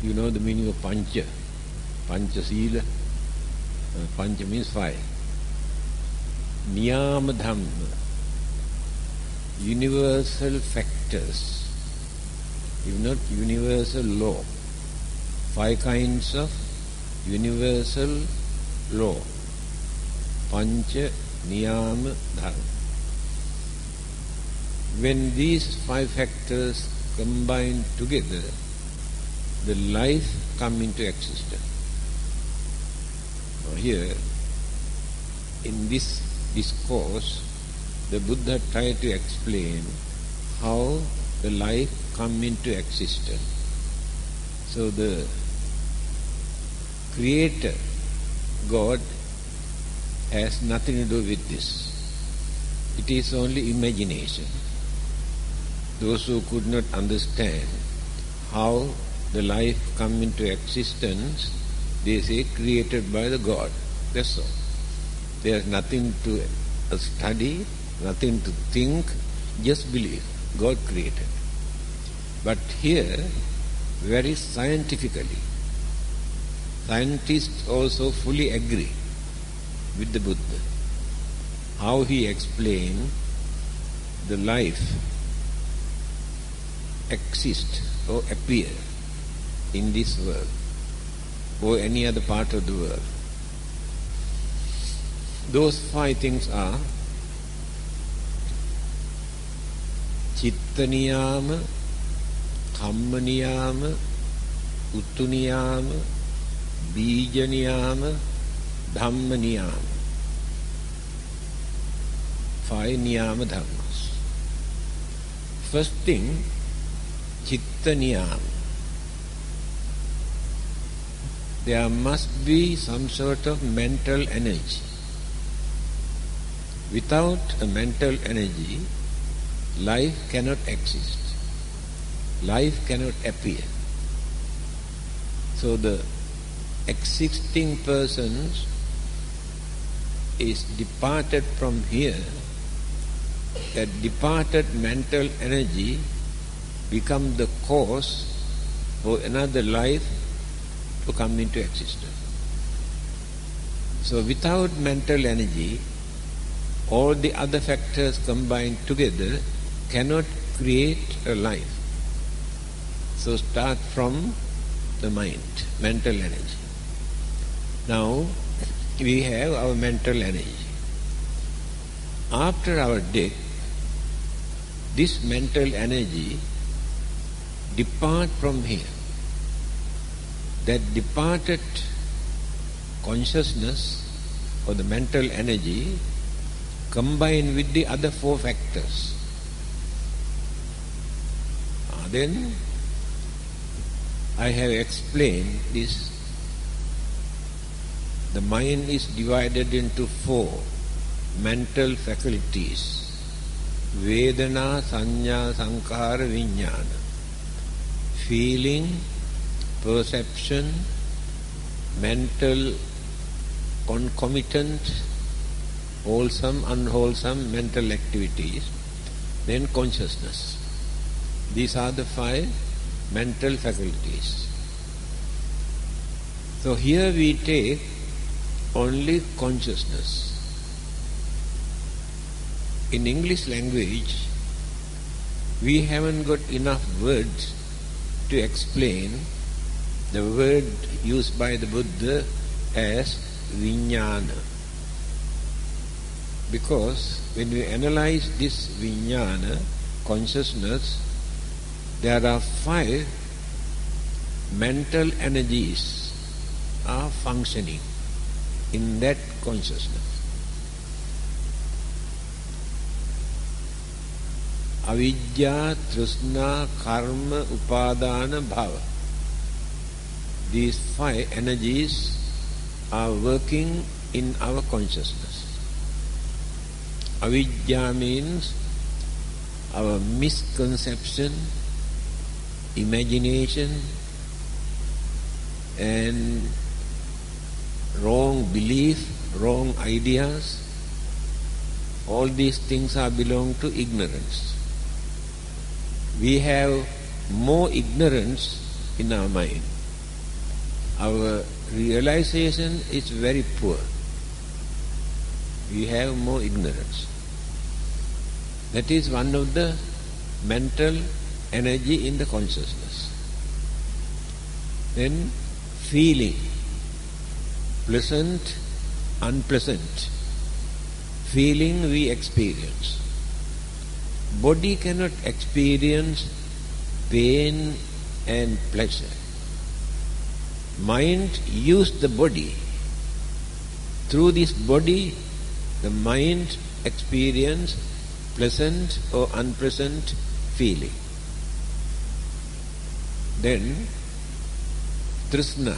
You know the meaning of pancha. Pancha sila. Pancha means 5. Niyama dhamma. Universal factors. If not universal law. 5 kinds of universal law. Pancha niyama dhamma. When these 5 factors combine together, the life come into existence. Now here, in this discourse, the Buddha tried to explain how the life come into existence. So the Creator, God, has nothing to do with this. It is only imagination. Those who could not understand how the life come into existence, they say created by the God. That's all. There is nothing to study, nothing to think, just believe. God created. But here, very scientifically, scientists also fully agree with the Buddha. How he explained the life exist or appear in this world or any other part of the world. Those 5 things are Chitta niyama, Kamma niyama, Uttu niyama, Bija niyama, Dhamma niyama. 5 niyama dhammas. First thing, Chitta niyama. There must be some sort of mental energy. Without a mental energy, life cannot exist. Life cannot appear. So the existing persons is departed from here. That departed mental energy become the cause for another life to come into existence. So without mental energy, all the other factors combined together cannot create a life. So start from the mind, mental energy. Now we have our mental energy. After our death, this mental energy depart from here. That departed consciousness or the mental energy combine with the other 4 factors. Then I have explained this. The mind is divided into 4 mental faculties. Vedana, Sanya, Sankhara, Vijnana. Feeling, perception, mental concomitant, wholesome, unwholesome mental activities, then consciousness. These are the 5 mental faculties. So here we take only consciousness. In English language, we haven't got enough words to explain the word used by the Buddha as Vijnana. Because when we analyze this Vijnana, consciousness, there are 5 mental energies are functioning in that consciousness. Avidya, Trishna, Karma, Upadana, Bhava. These 5 energies are working in our consciousness. Avidya means our misconception, imagination, and wrong belief, wrong ideas. All these things are belong to ignorance. We have more ignorance in our mind our realization is very poor. We have more ignorance. That is one of the mental energy in the consciousness. Then feeling, pleasant, unpleasant. Feeling we experience. Body cannot experience pain and pleasure. Mind uses the body. Through this body, the mind experiences pleasant or unpleasant feeling. Then, Trishna.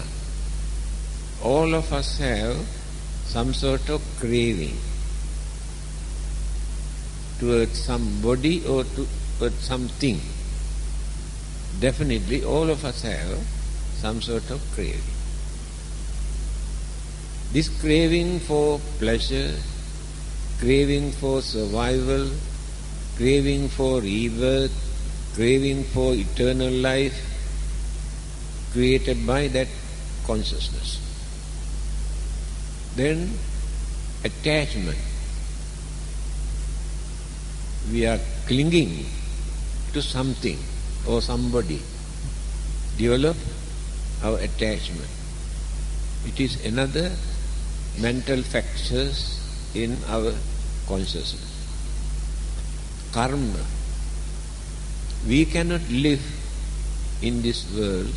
All of us have some sort of craving towards somebody or towards something. Definitely all of us have some sort of craving. This craving for pleasure, craving for survival, craving for rebirth, craving for eternal life, created by that consciousness. Then attachment. We are clinging to something or somebody. Develop our attachment. It is another mental factors in our consciousness. Karma. We cannot live in this world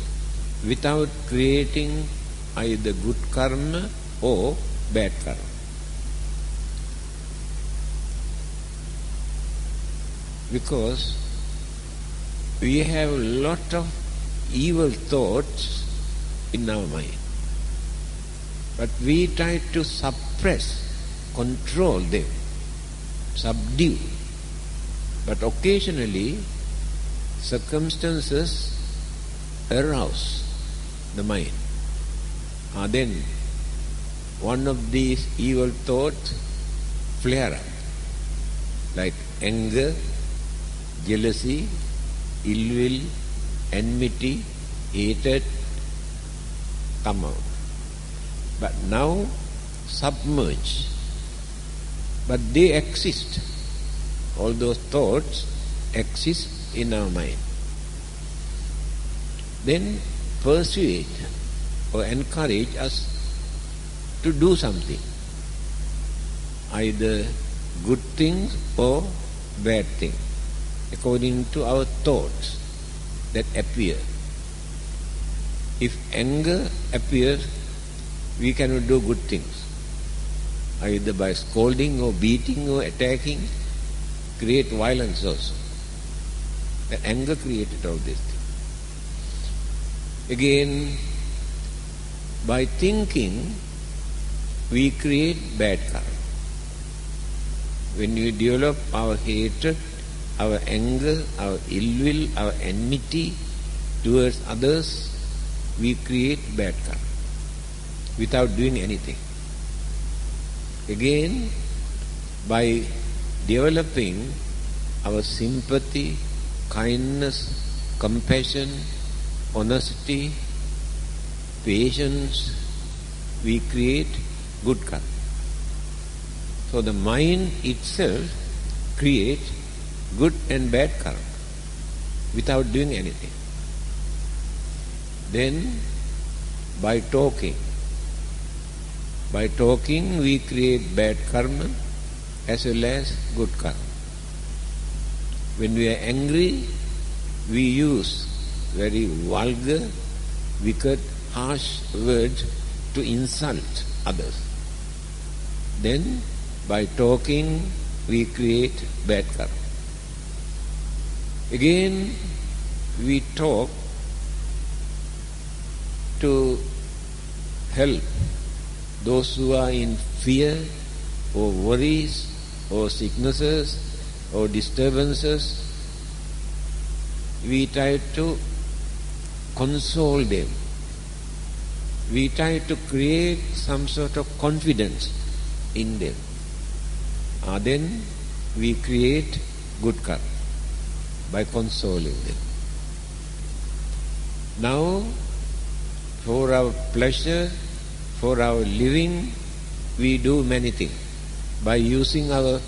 without creating either good karma or bad karma. Because we have a lot of evil thoughts in our mind. But we try to suppress, control them, subdue. But occasionally, circumstances arouse the mind. Then one of these evil thoughts flare up, like anger, jealousy, ill will, enmity, hatred come out. But now submerged. But they exist. All those thoughts exist in our mind. Then persuade or encourage us to do something. Either good things or bad things, according to our thoughts that appear. If anger appears, we cannot do good things. Either by scolding or beating or attacking, create violence also. That anger created all this thing. Again, by thinking, we create bad karma. When we develop our hatred, our anger, our ill will, our enmity towards others, we create bad karma without doing anything. Again, by developing our sympathy, kindness, compassion, honesty, patience, we create good karma. So the mind itself creates good and bad karma without doing anything. Then by talking we create bad karma as well as good karma. When we are angry, we use very vulgar, wicked, harsh words to insult others. Then by talking we create bad karma. Again, we talk to help those who are in fear or worries or sicknesses or disturbances. We try to console them. We try to create some sort of confidence in them. Then we create good karma by consoling them. Now, For our pleasure, for our living, we do many things by using our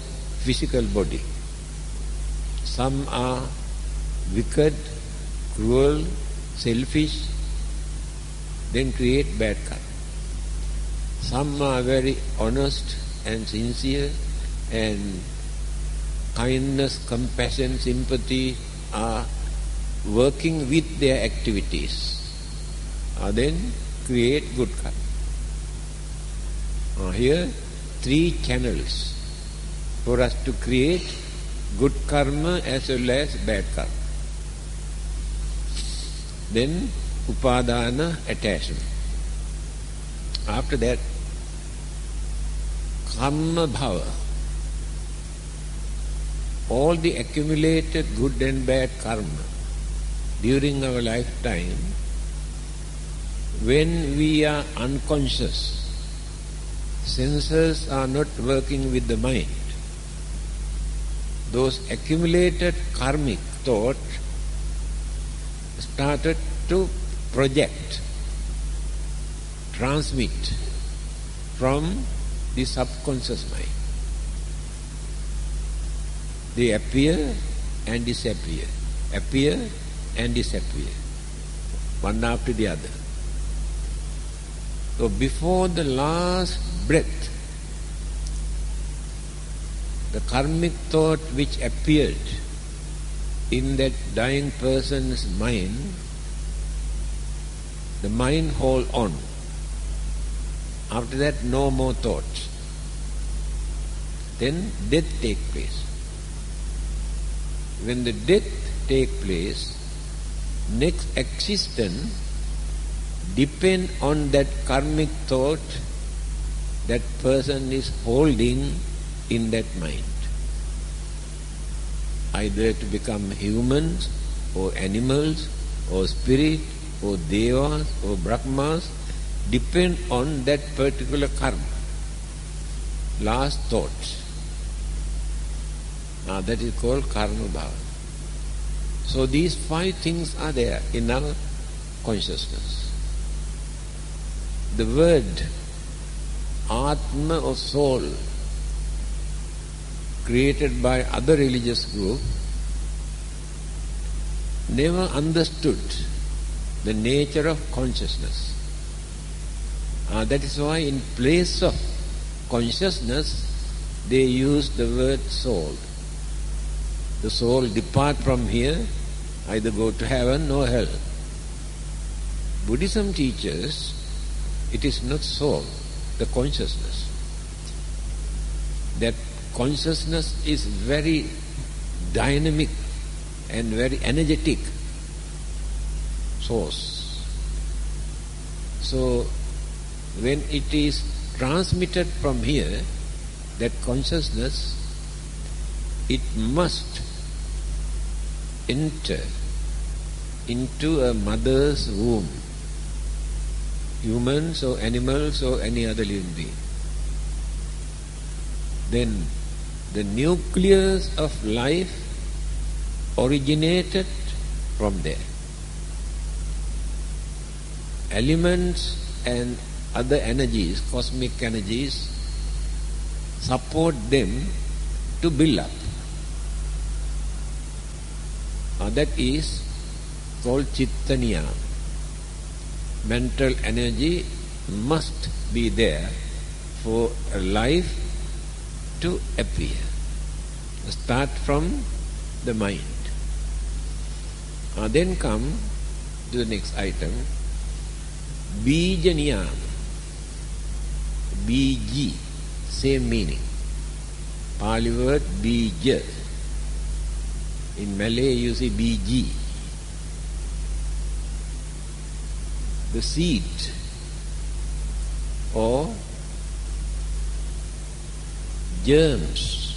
physical body. Some are wicked, cruel, selfish, then create bad karma. Some are very honest and sincere, and kindness, compassion, sympathy are working with their activities. Then create good karma. Here, 3 channels for us to create good karma as well as bad karma. Then, upadana, attachment. After that, karma bhava. All the accumulated good and bad karma during our lifetime, when we are unconscious, senses are not working with the mind, those accumulated karmic thoughts started to project, transmit from the subconscious mind. They appear and disappear, appear and disappear, one after the other. So before the last breath, the karmic thought which appeared in that dying person's mind, the mind hold on. After that, no more thoughts. Then death take place. When the death take place, next existence depend on that karmic thought that person is holding in that mind. Either to become humans or animals or spirit or devas or brahmas, depend on that particular karma. Last thoughts. That is called karma bhava. So these 5 things are there in our consciousness. The word Atma or soul, created by other religious group, never understood the nature of consciousness. That is why in place of consciousness, they use the word soul. The soul depart from here, either go to heaven or hell. Buddhism teaches it is not soul, the consciousness. That consciousness is very dynamic and very energetic source. So when it is transmitted from here, that consciousness, it must enter into a mother's womb, humans or animals or any other living being. Then the nucleus of life originated from there. Elements and other energies, cosmic energies, support them to build up. That is called Chitta Niyama. Mental energy must be there for a life to appear. Start from the mind. Then come to the next item, Bija Niyama. Biji, same meaning. Pali word Bija. In Malay you say Biji. The seed or germs.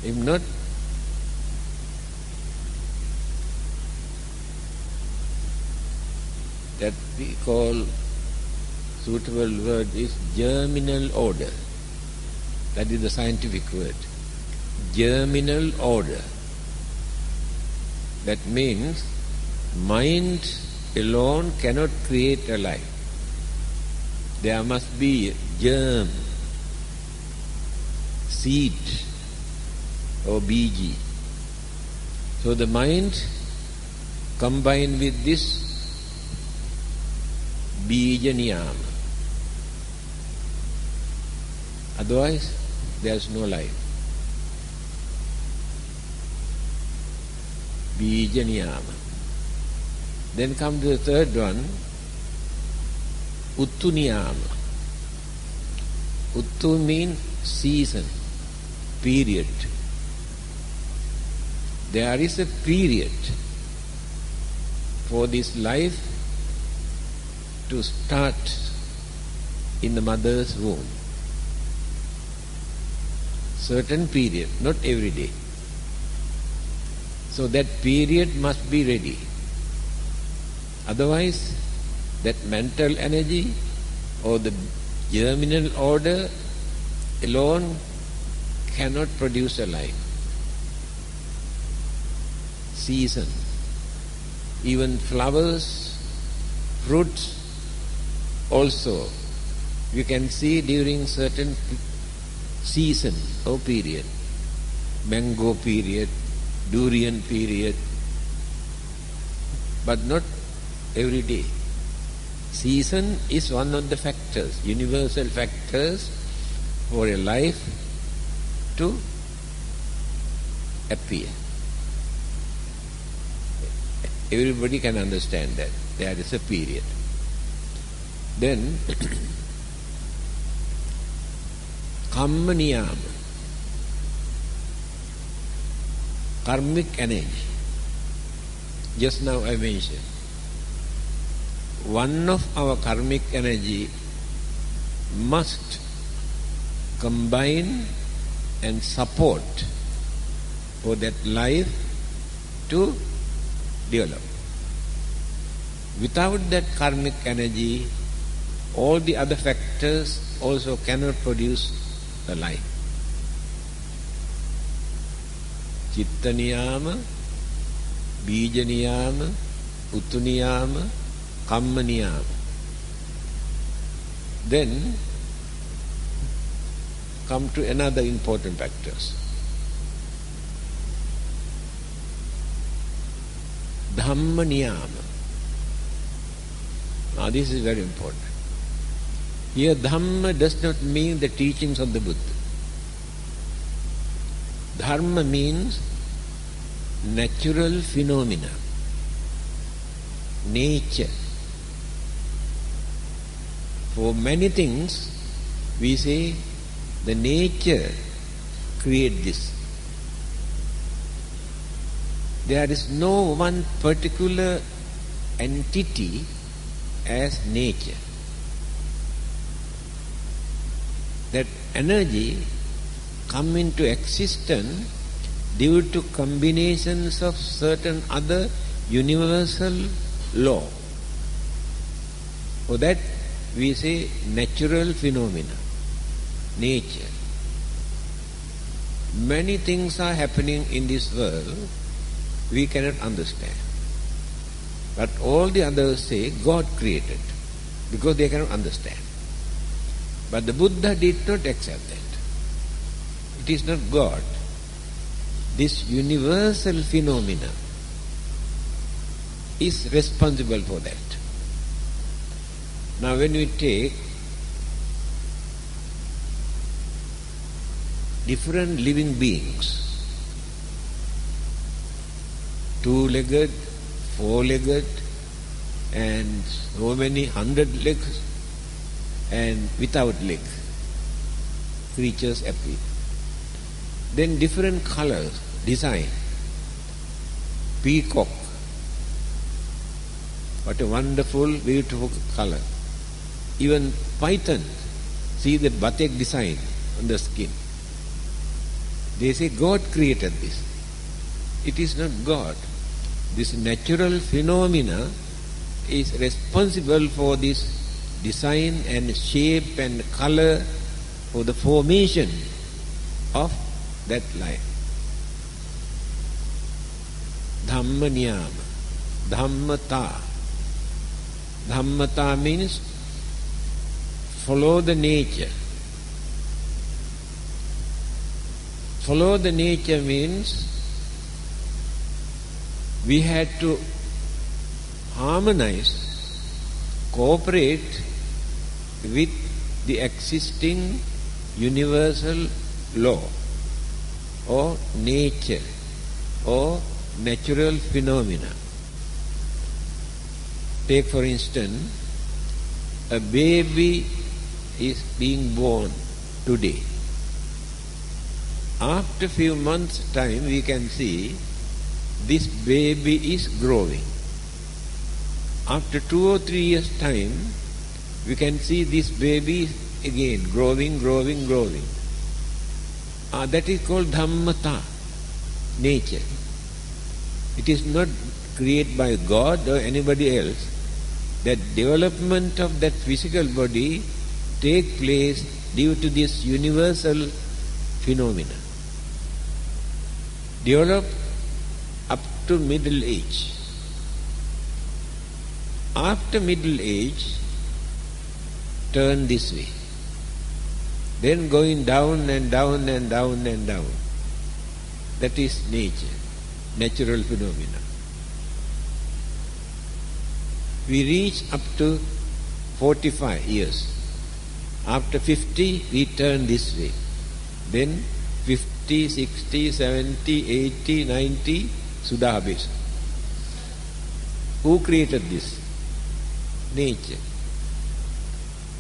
If not, that we call suitable word is germinal order. That is the scientific word. Germinal order. That means mind alone cannot create a life. There must be germ, seed or BG. So the mind combined with this Bija Niyama. Otherwise, there is no life. Bija Niyama. Then come to the third one, Uttu Niyama. Uttu means season, period. There is a period for this life to start in the mother's womb. Certain period, not every day. So that period must be ready. Otherwise, that mental energy or the germinal order alone cannot produce a life. Season. Even flowers, fruits also you can see during certain season or period. Mango period, durian period, but not every day. Season is one of the factors, universal factors for a life to appear. Everybody can understand that there is a period. Then Kamma Niyama, karmic energy. Just now I mentioned one of our karmic energy must combine and support for that life to develop. Without that karmic energy, all the other factors also cannot produce the life. Chitta Niyama, Bija Niyama, Uttu Niyama, Kamma Niyama. Then come to another important factors. Dhamma Niyama. Now this is very important. Here Dhamma does not mean the teachings of the Buddha. Dharma means natural phenomena, nature. For many things we say the nature create this. There is no one particular entity as nature. That energy come into existence due to combinations of certain other universal law. For that we say natural phenomena, nature. Many things are happening in this world we cannot understand. But all the others say God created because they cannot understand. But the Buddha did not accept that. It is not God. This universal phenomena is responsible for that. Now when we take different living beings, two-legged, four-legged, and so many 100 legs, and without legs, creatures appear. Then different colors, design. Peacock. What a wonderful, beautiful color. Even python, see the batik design on the skin. They say God created this. It is not God. This natural phenomena is responsible for this design and shape and color for the formation of that life. Dhamma Niyama, Dhammata. Dhammata means follow the nature. Follow the nature means we had to harmonize, cooperate with the existing universal law or nature or natural phenomena. Take for instance, a baby is being born today. After few months' time, we can see this baby is growing. After 2 or 3 years' time, we can see this baby again growing. That is called Dhammata, nature. It is not created by God or anybody else. That development of that physical body take place due to this universal phenomena. Develop up to middle age. After middle age, turn this way. Then going down and down and down and down. That is nature, natural phenomena. We reach up to 45 years. After 50, we turn this way. Then 50, 60, 70, 80, 90, Sudah habis. Who created this? Nature.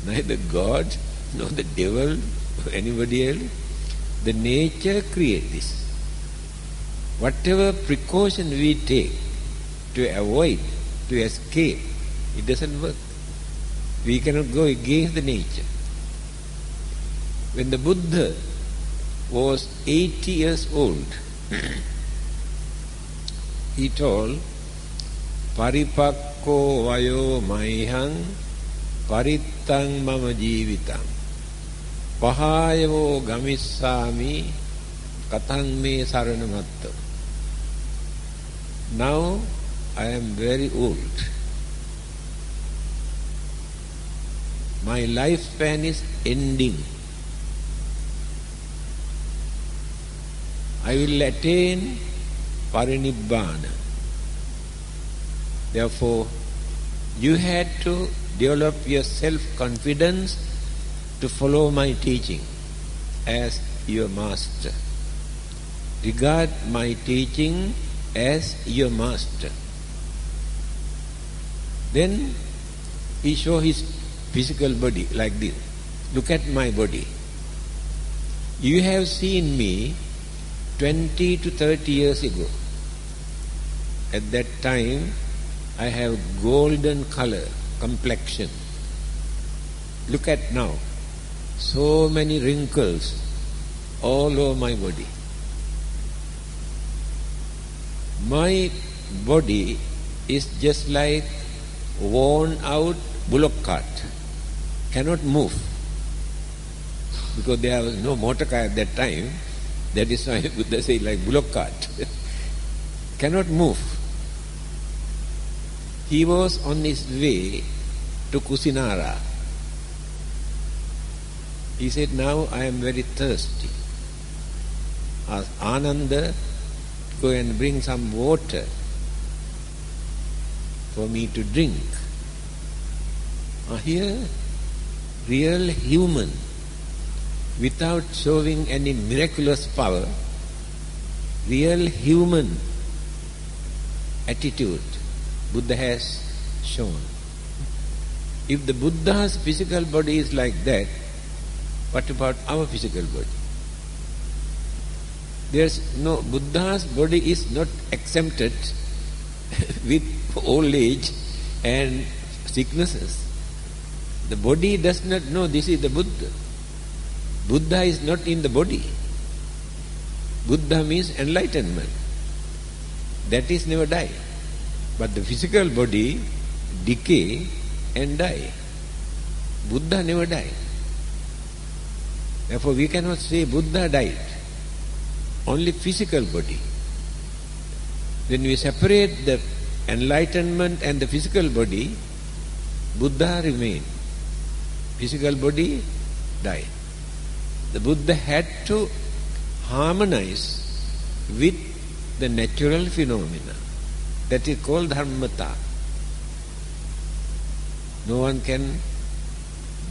Neither God, nor the devil, or anybody else. The nature creates this. Whatever precaution we take to avoid, to escape, it doesn't work. We cannot go against the nature. When the Buddha was 80 years old, he told, Paripakko vayo maihang parittang mama jivitang pahayavo gamissami katang me saranamatta. Now I am very old. My lifespan is ending. I will attain parinibbana. Therefore, you had to develop your self-confidence to follow my teaching as your master. Regard my teaching as your master. Then he showed his physical body like this. Look at my body. You have seen me 20 to 30 years ago. At that time, I have golden color, complexion. Look at now. So many wrinkles all over my body. My body is just like worn out bullock cart. Cannot move. Because there was no motor car at that time. That is why Buddha said like bullock cart. Cannot move. He was on his way to Kusinara. He said, now I am very thirsty. Asked Ananda, go and bring some water for me to drink. Here, real human, without showing any miraculous power, real human attitude Buddha has shown. If the Buddha's physical body is like that, what about our physical body? Buddha's body is not exempted with old age and sicknesses. The body does not know this is the Buddha. Buddha is not in the body. Buddha means enlightenment. That is never die. But the physical body decay and die. Buddha never died. Therefore we cannot say Buddha died. Only physical body. When we separate the enlightenment and the physical body, Buddha remained. Physical body died. The Buddha had to harmonize with the natural phenomena. That is called dharmata. No one can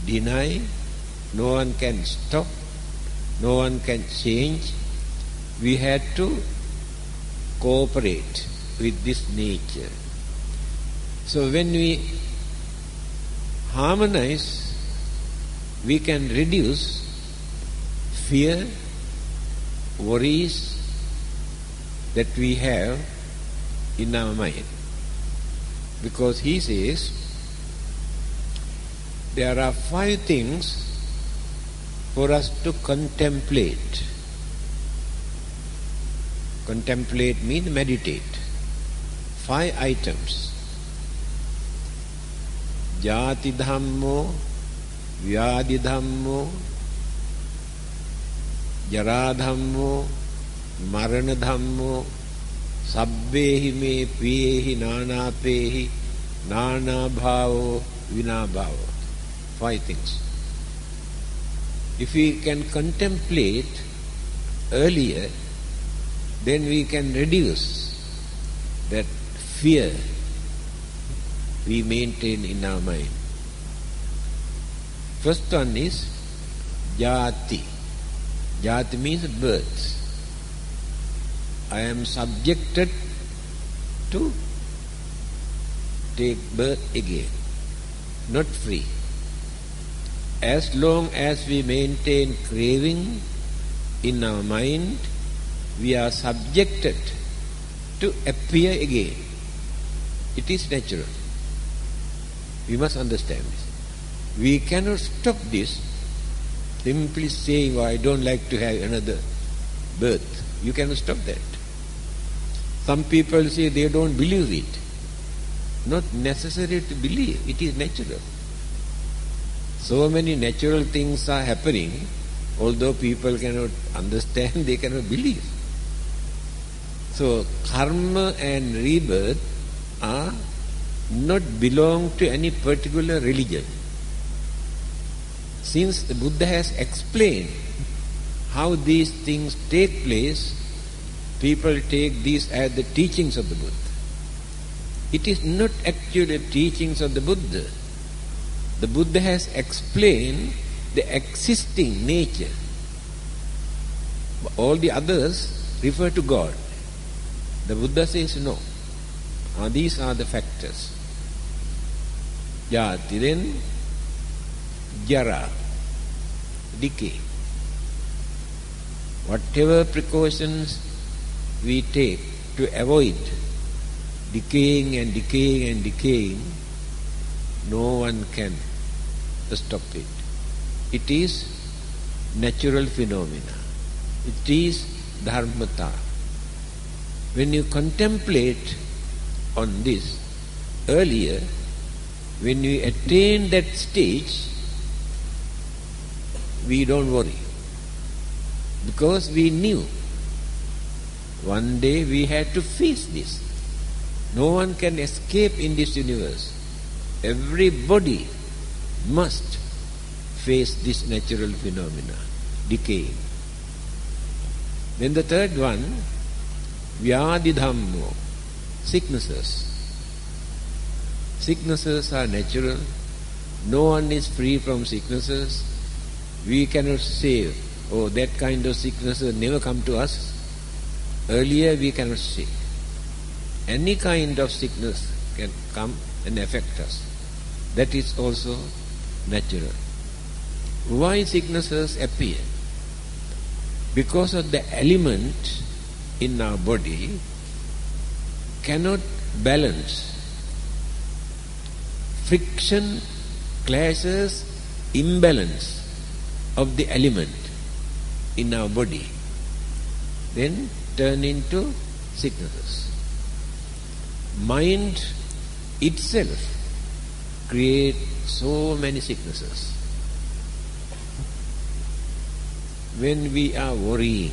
deny, no one can stop, no one can change. We had to cooperate with this nature. So when we harmonize, we can reduce fear, worries that we have in our mind. Because he says, there are 5 things for us to contemplate. Contemplate means meditate. 5 items. Jati dhammo, vyadi dhammo, jara dhammo, marana dhammo, sabbehi me piyehi nanapehi, nana bhavo, vina bhavo. 5 things. If we can contemplate earlier, then we can reduce that fear we maintain in our mind. First one is jati. Jati means birth. I am subjected to take birth again, not free. As long as we maintain craving in our mind, we are subjected to appear again. It is natural. We must understand this. We cannot stop this simply saying, oh, I don't like to have another birth. You cannot stop that. Some people say they don't believe it. Not necessary to believe. It is natural. So many natural things are happening, although people cannot understand, they cannot believe. So karma and rebirth are not belong to any particular religion. Since the Buddha has explained how these things take place, people take these as the teachings of the Buddha. It is not actually teachings of the Buddha. The Buddha has explained the existing nature. All the others refer to God. The Buddha says no. These are the factors. Jati, then jara, decay. Whatever precautions we take to avoid decaying and decaying and decaying, no one can stop it. It is natural phenomena. It is dharmata. When you contemplate on this earlier, when we attain that stage, we don't worry. Because we knew one day we had to face this. No one can escape in this universe. Everybody must face this natural phenomena, decaying. Then the third one, vyadi dhammo, sicknesses. Sicknesses are natural. No one is free from sicknesses. We cannot say, oh, that kind of sickness will never come to us. Earlier we cannot say. Any kind of sickness can come and affect us. That is also natural. Why sicknesses appear? Because of the element in our body cannot balance. Friction, clashes, imbalance of the element in our body then turn into sicknesses. Mind itself creates so many sicknesses. When we are worrying,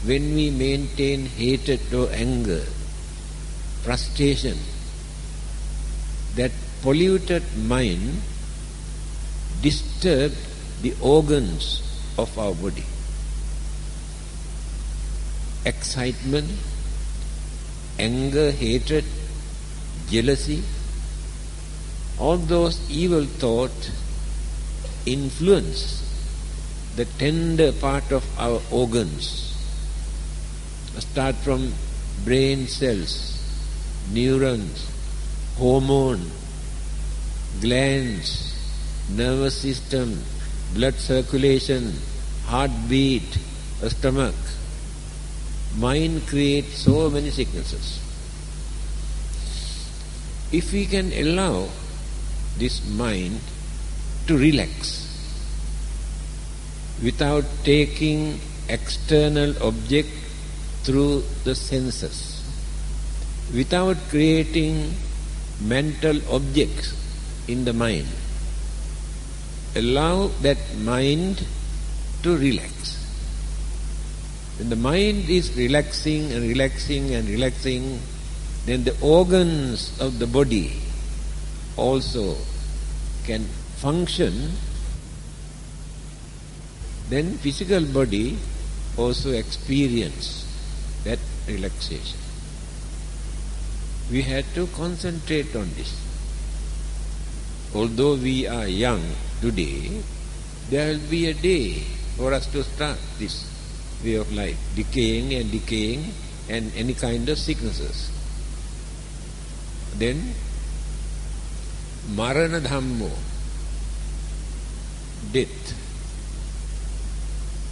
when we maintain hatred or anger, frustration, that polluted mind disturbs the organs of our body. Excitement, anger, hatred, jealousy, all those evil thoughts influence the tender part of our organs. Start from brain cells, neurons, hormone, glands, nervous system, blood circulation, heartbeat, stomach. Mind creates so many sicknesses. If we can allow this mind to relax without taking external object through the senses, without creating mental objects in the mind, allow that mind to relax. When the mind is relaxing and relaxing and relaxing, then the organs of the body also can function. Then physical body also experience that relaxation. We had to concentrate on this. Although we are young today, there will be a day for us to start this way of life, decaying and any kind of sicknesses. Then Marana Dhammo, death.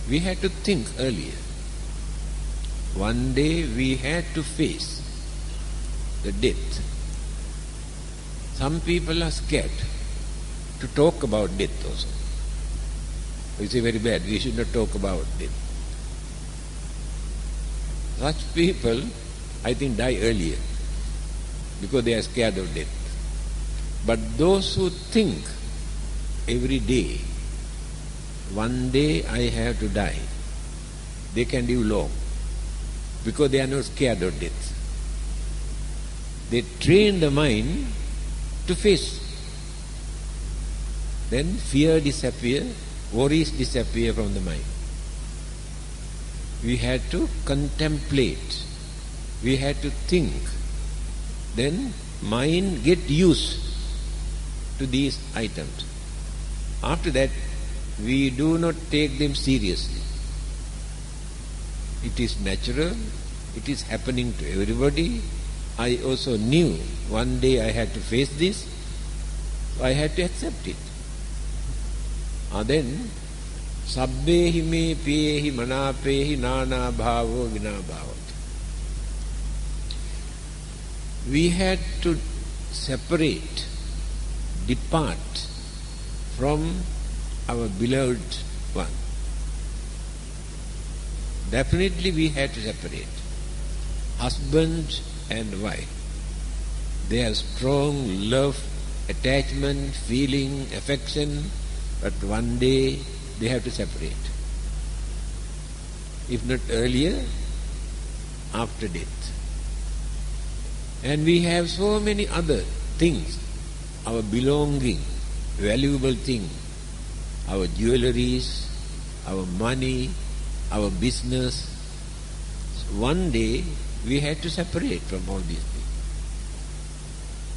We had to think earlier. One day we had to face the death. Some people are scared to talk about death also. We say very bad, we should not talk about death. Such people, I think, die earlier because they are scared of death. But those who think every day, one day I have to die, they can live long because they are not scared of death. They train the mind to face. Then fear disappears, worries disappear from the mind. We had to contemplate, we had to think. Then mind get used to these items. After that, we do not take them seriously. It is natural, it is happening to everybody. I also knew one day I had to face this, so I had to accept it. Then, sabbehi me piyehi manapehi nana bhavo vinabhavat. We had to separate, depart from our beloved one. Definitely we had to separate. Husband and wife. They have strong love, attachment, feeling, affection, but one day they have to separate. If not earlier, after death. And we have so many other things, our belonging, valuable thing, our jewelries, our money, our business. So one day we had to separate from all these things.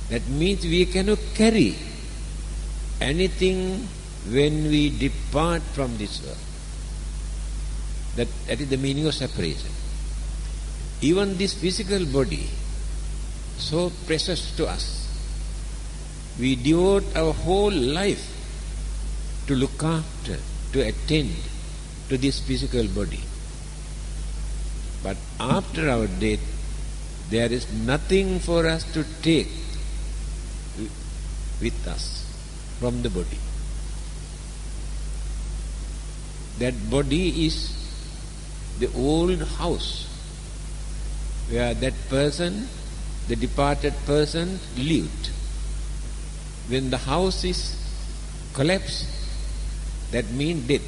That means we cannot carry anything when we depart from this world. That is the meaning of separation. Even this physical body, so precious to us, we devote our whole life to look after, to attend to this physical body. But after our death, there is nothing for us to take with us from the body. That body is the old house where that person, the departed person, lived. When the house is collapsed, that means death.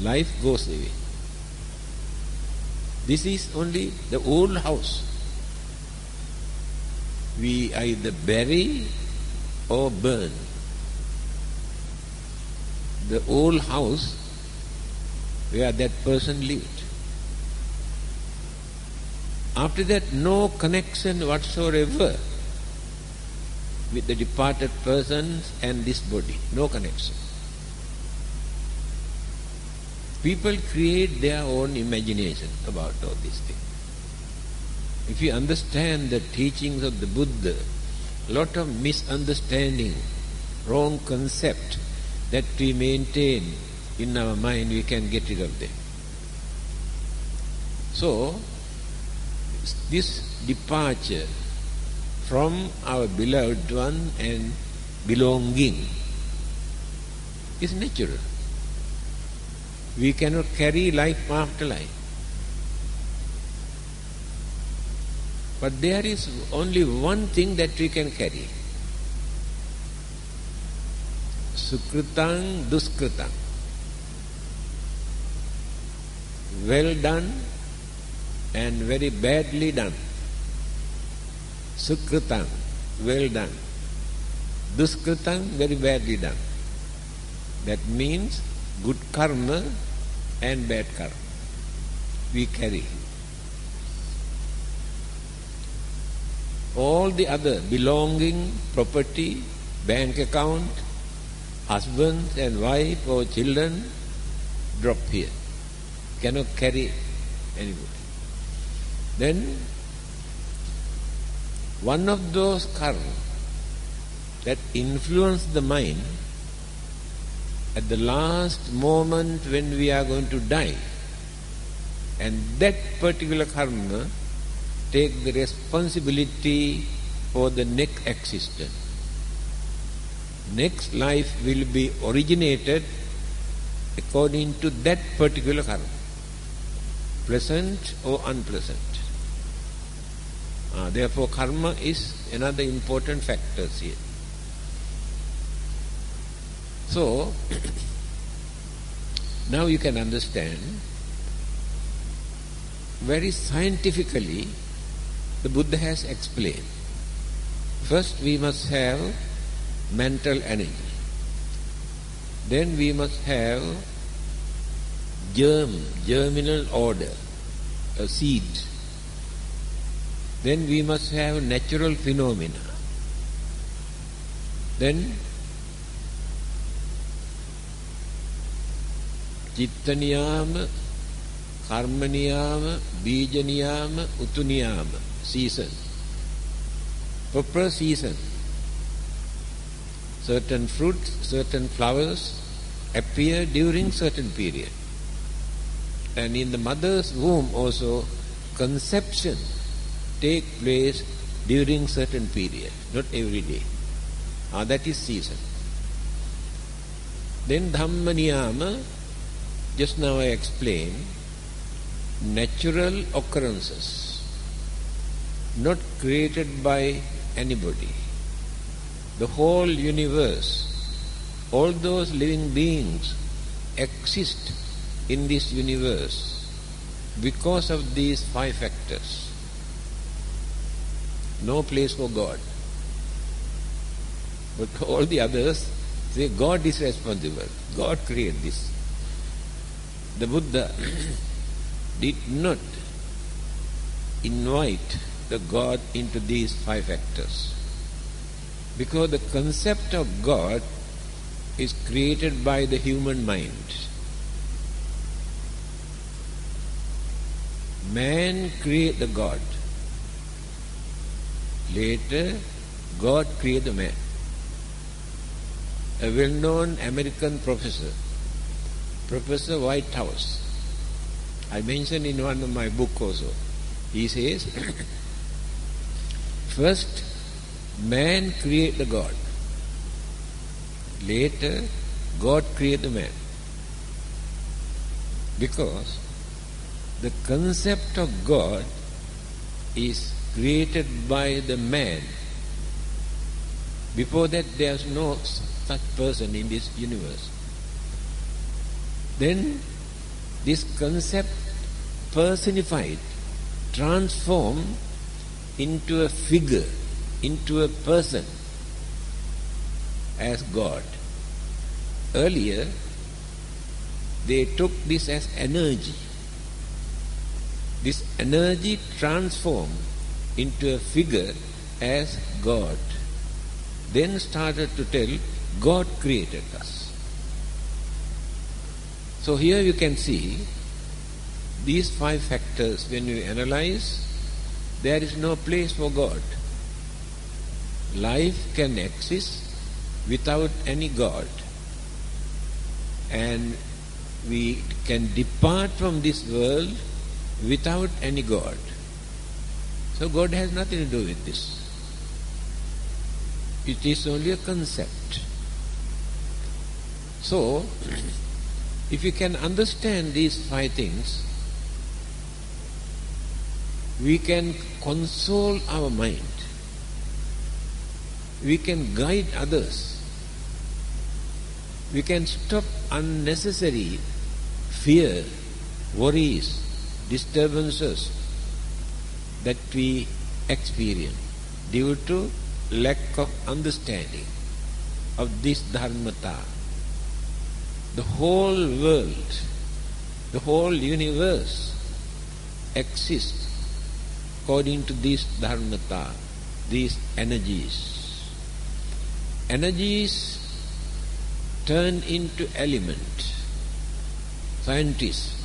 Life goes away. This is only the old house. we either bury or burn. The old house where that person lived. After that, no connection whatsoever with the departed persons and this body. No connection. People create their own imagination about all these things. If you understand the teachings of the Buddha, a lot of misunderstanding, wrong concept that we maintain in our mind, we can get rid of them. So, this departure from our beloved one and belonging is natural. We cannot carry life after life. But there is only one thing that we can carry. Sukritang duskritang. Well done and very badly done. Sukritang, well done. Duskritang, very badly done. That means good karma and bad karma. We carry. All the other belonging, property, bank account, husband and wife or children, drop here. Cannot carry anybody. Then, one of those karma that influence the mind at the last moment when we are going to die, and that particular karma take the responsibility for the next existence. Next life will be originated according to that particular karma, pleasant or unpleasant. Therefore, karma is another important factor here. So, now you can understand very scientifically the Buddha has explained. First we must have mental energy. Then we must have germinal order, a seed. Then we must have natural phenomena. Then Chitta niyama, karma niyama, bija niyama, utu niyama, season. Proper season. Certain fruits, certain flowers appear during certain period. And in the mother's womb also, conception take place during certain period, not every day. That is season. Then Dhamma niyama, just now I explained, natural occurrences, not created by anybody. The whole universe, all those living beings exist in this universe because of these 5 factors. No place for God. But all the others say God is responsible. God created this. The Buddha did not invite the God into these 5 factors, because the concept of God is created by the human mind. Man created the God. Later, God created the man. A well-known American professor, Professor Whitehouse, I mentioned in one of my books also, he says, first man created the God. Later, God created the man. Because the concept of God is created by the man. Before that, there is no such person in this universe. Then, this concept personified, transformed into a figure into a person as God. Earlier, they took this as energy. This energy transformed into a figure as God. Then started to tell God created us. So here you can see these 5 factors. When you analyze, there is no place for God. Life can exist without any God, and we can depart from this world without any God. So God has nothing to do with this. It is only a concept. So, if you can understand these 5 things, we can console our mind. We can guide others. We can stop unnecessary fear, worries, disturbances that we experience due to lack of understanding of this dharmata. The whole world, the whole universe exists according to this dharmata, these energies. Energies turn into element. Scientists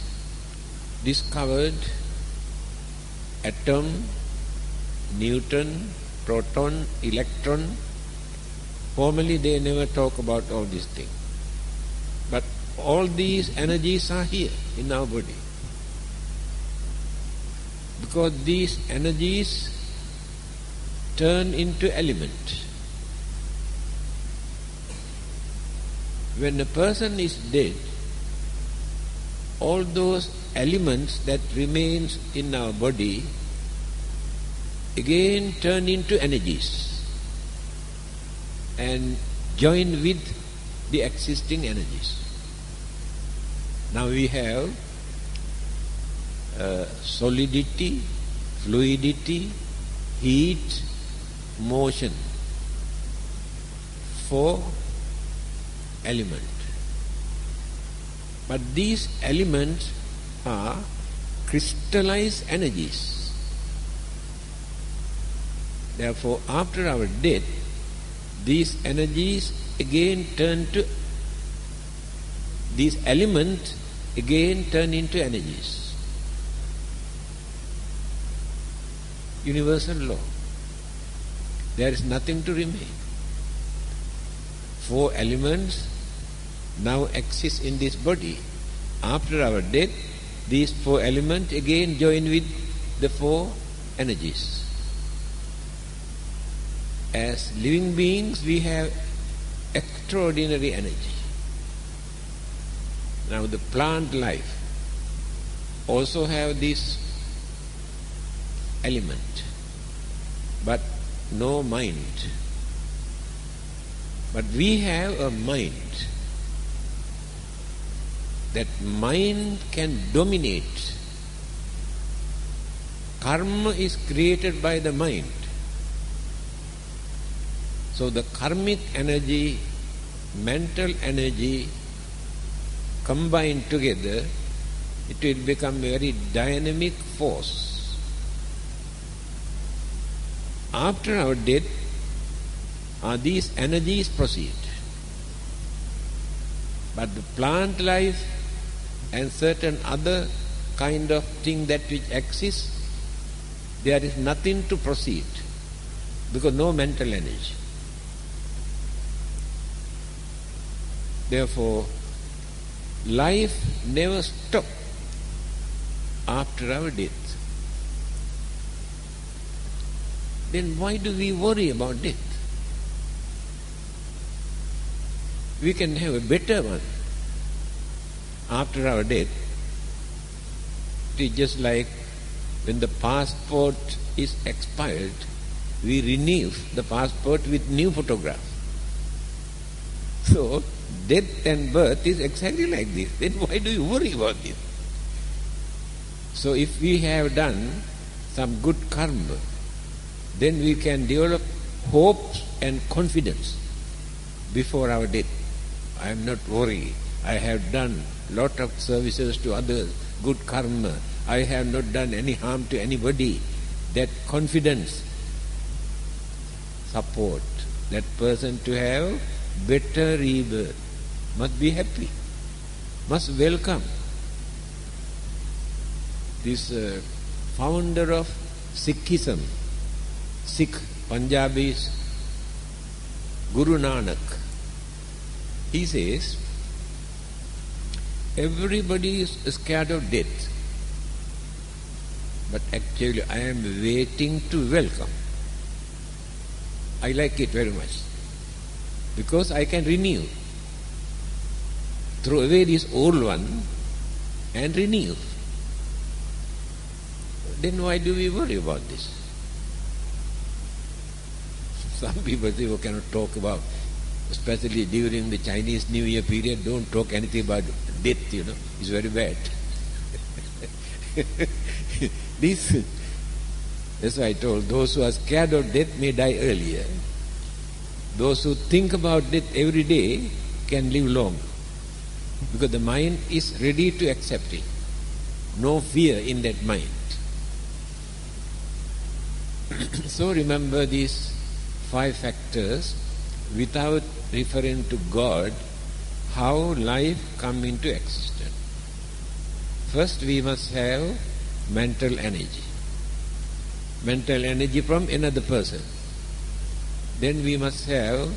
discovered atom, neutron, proton, electron. Formerly they never talk about all these things. But all these energies are here in our body. Because these energies turn into element. When a person is dead, all those elements that remains in our body again turn into energies and join with the existing energies. Now we have solidity, fluidity, heat, motion. 4 elements. But these elements are crystallized energies. Therefore, after our death, these energies again turn to, these elements again turn into energies. Universal law. There is nothing to remain. 4 elements now exist in this body. After our death, these 4 elements again join with the 4 energies. As living beings, we have extraordinary energy. Now the plant life also have this element, but no mind. But we have a mind. That mind can dominate. Karma is created by the mind. So the karmic energy, mental energy combined together, it will become a very dynamic force. After our death, these energies proceed. But the plant life and certain other kind of thing that which exists, there is nothing to proceed because no mental energy. Therefore, life never stops after our death. Then why do we worry about death? We can have a better one after our death. It is just like when the passport is expired, we renew the passport with new photograph. So, death and birth is exactly like this. Then why do you worry about this? So if we have done some good karma, then we can develop hope and confidence before our death. I am not worried. I have done lot of services to others, good karma. I have not done any harm to anybody. That confidence support that person to have better rebirth. Must be happy, must welcome. This founder of Sikhism, Sikh Punjabis, Guru Nanak, he says, everybody is scared of death, but actually I am waiting to welcome. I like it very much, because I can renew. Throw away this old one and renew. Then why do we worry about this? Some people say, we cannot talk about, especially during the Chinese New Year period, don't talk anything about death, it's very bad. That's why I told, those who are scared of death may die earlier. Those who think about death every day can live long, because the mind is ready to accept it. No fear in that mind. So remember these 5 factors without referring to God, how life come into existence. First we must have mental energy. Mental energy from another person. Then we must have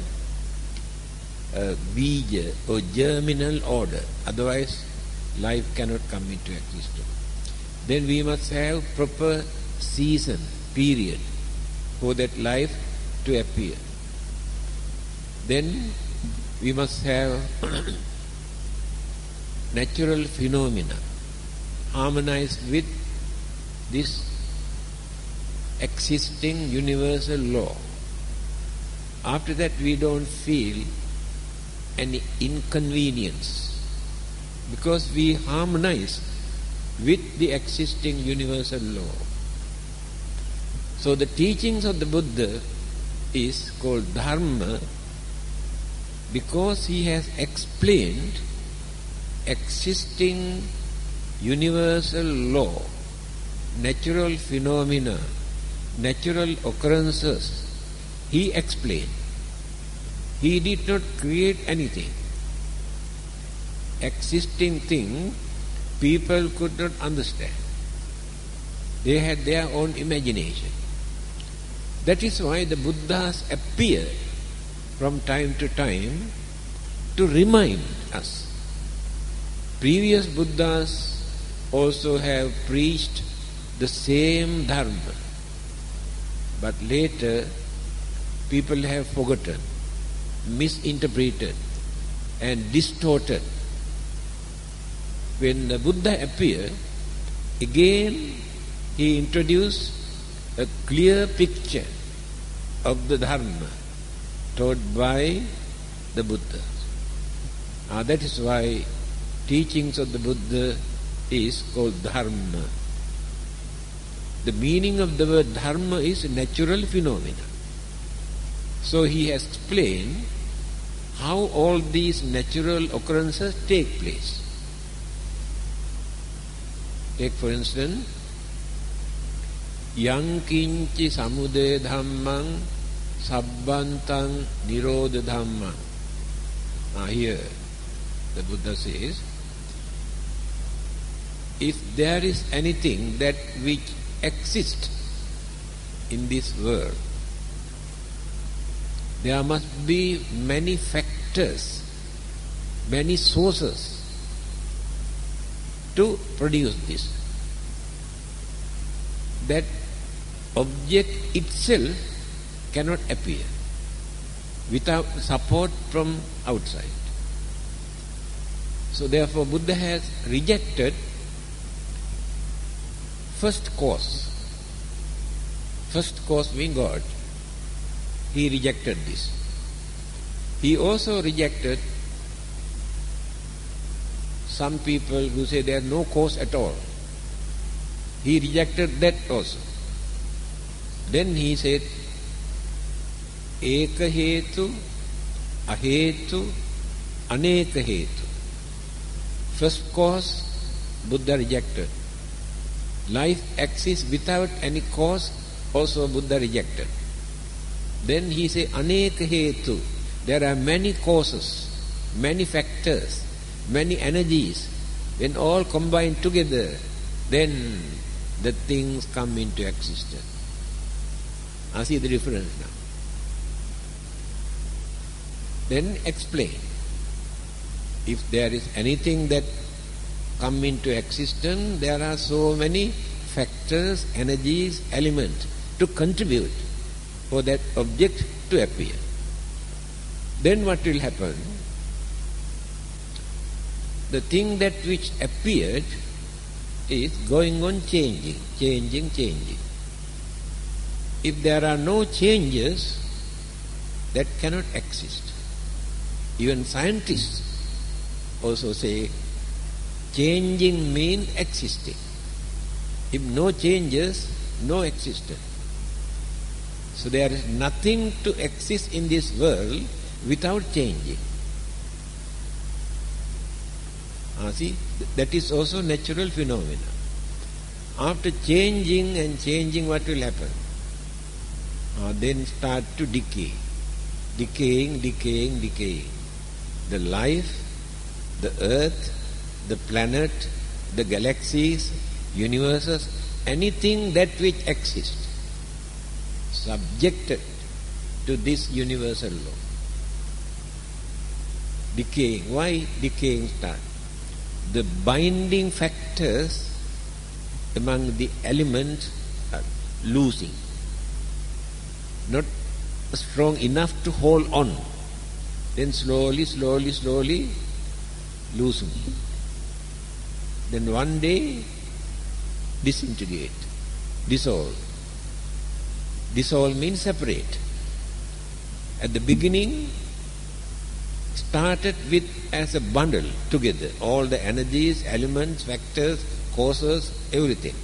a bija or germinal order, otherwise life cannot come into existence. Then we must have proper season, period, for that life to appear. Then we must have natural phenomena harmonized with this existing universal law. After that we don't feel any inconvenience, because we harmonize with the existing universal law. So the teachings of the Buddha is called Dharma, because he has explained existing universal law, natural phenomena, natural occurrences. He explained. He did not create anything. Existing thing, people could not understand. They had their own imagination. That is why the Buddhas appear from time to time to remind us. Previous Buddhas also have preached the same Dharma, but later people have forgotten, misinterpreted and distorted. When the Buddha appeared, again he introduced a clear picture of the Dharma taught by the Buddha. That is why teachings of the Buddha is called Dharma. The meaning of the word Dharma is natural phenomena. So he has explained how all these natural occurrences take place. Take for instance, yang kinci samudaya dhammang sabbantang nirodha dhammang. Here the Buddha says, if there is anything that which exists in this world, there must be many factors, many sources to produce this. That object itself cannot appear without support from outside. So therefore Buddha has rejected first cause. First cause being God. He rejected this. He also rejected some people who say there is no cause at all. He rejected that also. Then he said, Eka hetu, ahetu, aneka hetu. First cause, Buddha rejected. Life exists without any cause, also Buddha rejected. Then he said, aneka hetu. There are many causes, many factors, many energies. When all combine together, then the things come into existence. I see the difference now. Then explain. If there is anything that come into existence, there are so many factors, energies, elements to contribute for that object to appear. Then what will happen? The thing that which appeared is going on changing. If there are no changes, that cannot exist. Even scientists also say changing means existing. If no changes, no existence. So there is nothing to exist in this world without changing. See, that is also natural phenomena. After changing and changing, what will happen? Then start to decay. Decaying. The life, the earth, the planet, the galaxies, universes, anything that which exists, subjected to this universal law. Decaying. Why decaying start? The binding factors among the elements are losing. Not strong enough to hold on. Then slowly loosen. Then one day disintegrate, dissolve. Dissolve means separate. At the beginning, started with as a bundle together, all the energies, elements, factors, causes, everything.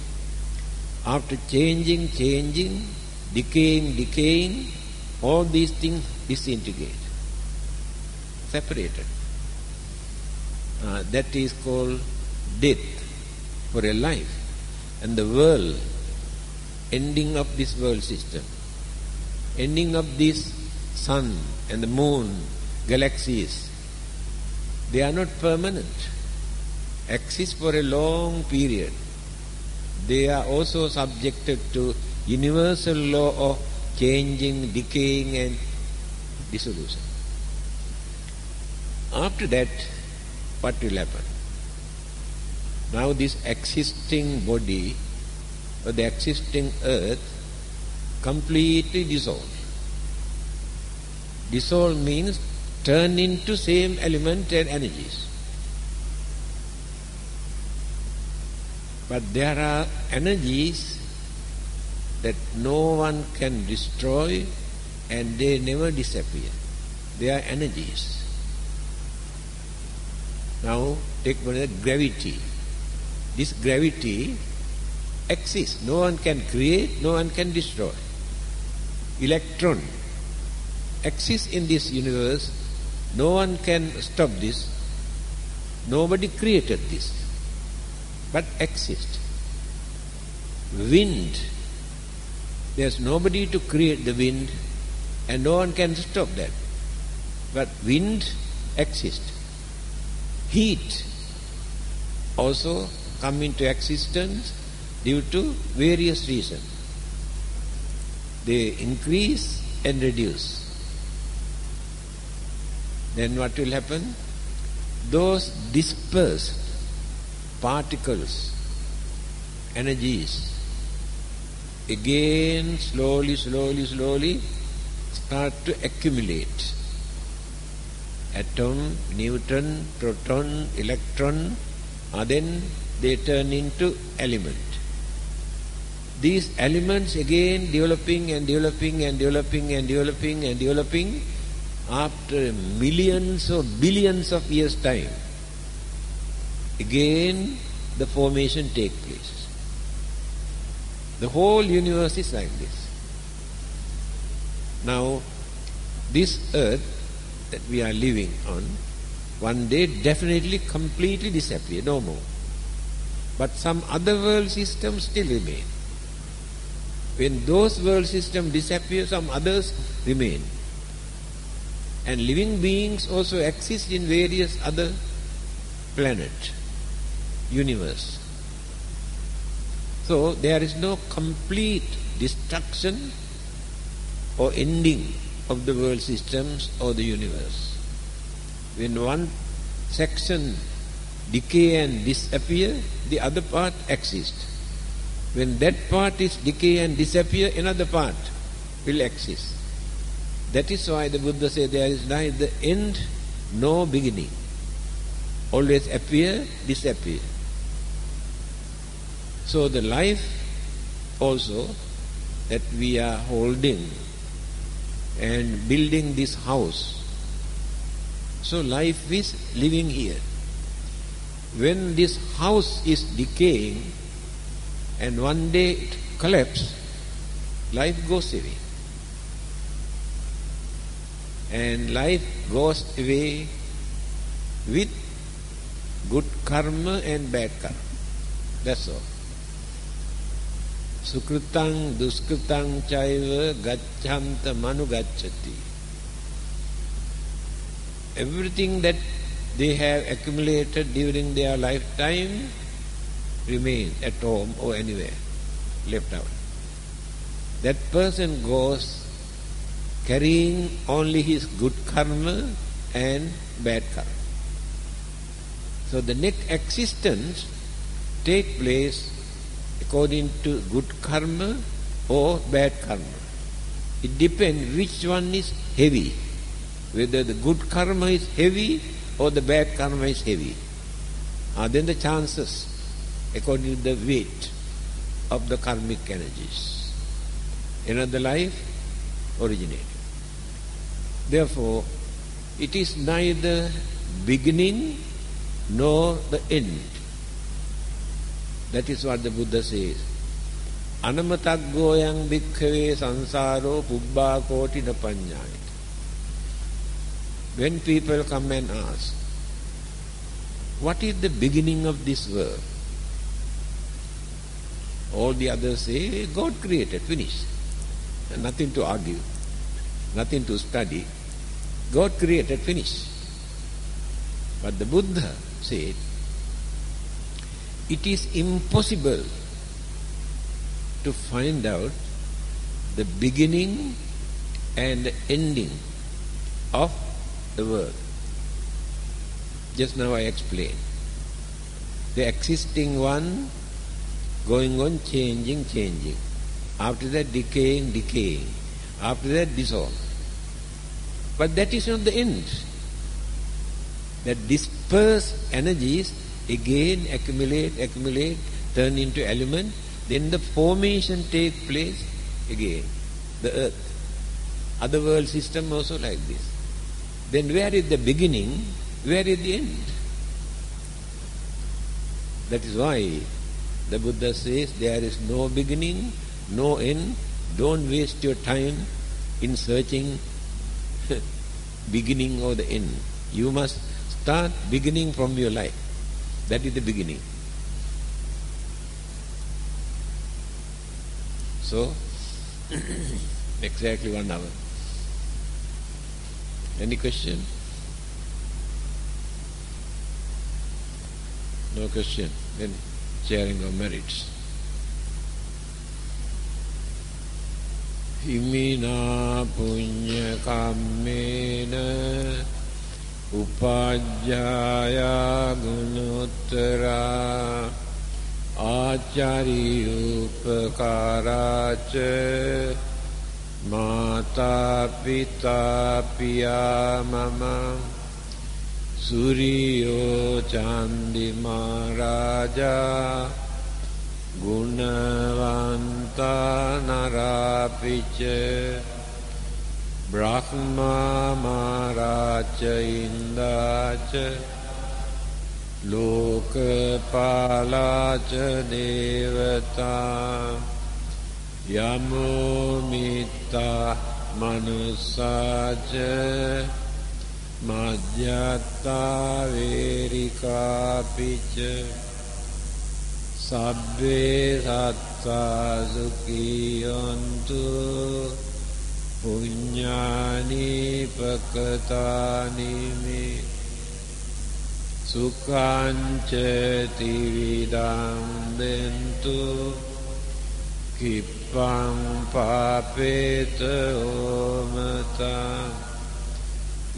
After changing, decaying, all these things disintegrate, separated. That is called death for a life. And the world, ending of this world system, ending of this sun and the moon, galaxies, they are not permanent, exist for a long period. They are also subjected to universal law of changing, decaying and dissolution. After that, what will happen? Now this existing body or the existing earth completely dissolved. Dissolve means turn into same element and energies. But there are energies that no one can destroy and they never disappear. They are energies. Now take one of the gravity. This gravity exists. No one can create, no one can destroy. Electron exists in this universe. No one can stop this. Nobody created this, but exists. Wind, there's nobody to create the wind and no one can stop that, but wind exists. Heat also come into existence due to various reasons. They increase and reduce. Then what will happen? Those dispersed particles, energies, again slowly start to accumulate. Atom, neutron, proton, electron, then they turn into element. These elements again developing after millions or billions of years' time. Again the formation takes place. The whole universe is like this. Now this earth that we are living on, one day definitely completely disappear, no more. But some other world systems still remain. When those world systems disappear, some others remain. And living beings also exist in various other planets, universe. So there is no complete destruction or ending of the world systems or the universe. When one section decay and disappear, the other part exists. When that part is decay and disappear, another part will exist. That is why the Buddha said there is neither end nor beginning. Always appear, disappear. So the life also that we are holding and building this house, so life is living here. When this house is decaying and one day it collapses, life goes away. And life goes away with good karma and bad karma. That's all. Sukritang duskritang chaiva gacchanta manugacchati. Everything that they have accumulated during their lifetime remains at home or anywhere, left out. That person goes carrying only his good karma and bad karma. So the next existence takes place according to good karma or bad karma. It depends which one is heavy, whether the good karma is heavy or the bad karma is heavy. Then the chances, according to the weight of the karmic energies. Another life originated. Therefore, it is neither beginning nor the end. That is what the Buddha says. Anamataggo yang bhikkhave sansaro pubbā koti na paññāyata. When people come and ask, what is the beginning of this world? All the others say, God created, finished. Nothing to argue, nothing to study. God created, finished. But the Buddha said, it is impossible to find out the beginning and the ending of the world. Just now I explained. The existing one going on, changing. After that decaying. After that dissolve. But that is not the end. That dispersed energies again accumulate, turn into element, then the formation take place again. The earth. Other world system also like this. Then where is the beginning? Where is the end? That is why the Buddha says there is no beginning, no end. Don't waste your time in searching beginning or the end. You must start beginning from your life. That is the beginning. So, exactly 1 hour. Any question? No question. Then sharing of merits. Imina punya kammena upajjaya gunottara acari upakaraca mata pita piya mama Suriyo Chandi Maharaja Gunavanta Narapicha Brahma Maharaja Indacha Lokapalacha Devata Yamo Mitta manussāca majjatā verikāpica sabbe sattā sukhiyantu puññāni pakatāni me sukhañca tividam bentu kippang pāpeta omata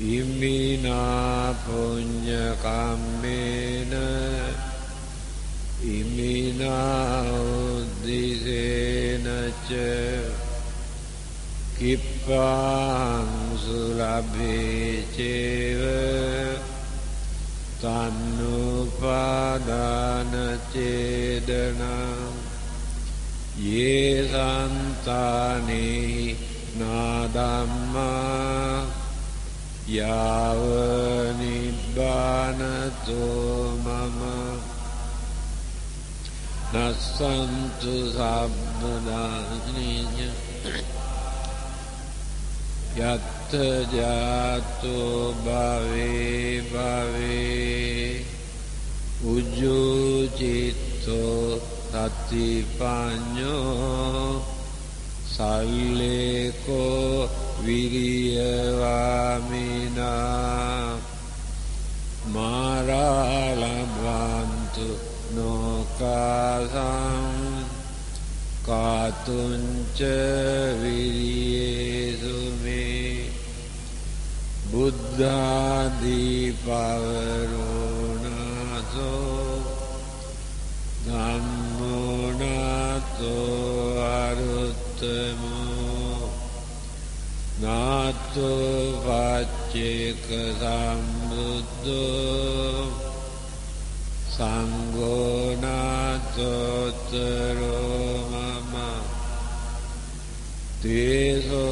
imina puñña kammena imina uddisena ca kippang sulabhe ceva tannupadana cedanam ye santane nadamma yava nibbanato mama nassantu sabbadaninya yatta jato bhave bhave ujjujitto tatipañño salleko viriyavamina maralabhantu nokasam katunca viriyesu me buddhadi pavaronaso Dhammonato aruttamo nato pacceka sambuddho sangho nato taro mama tesottama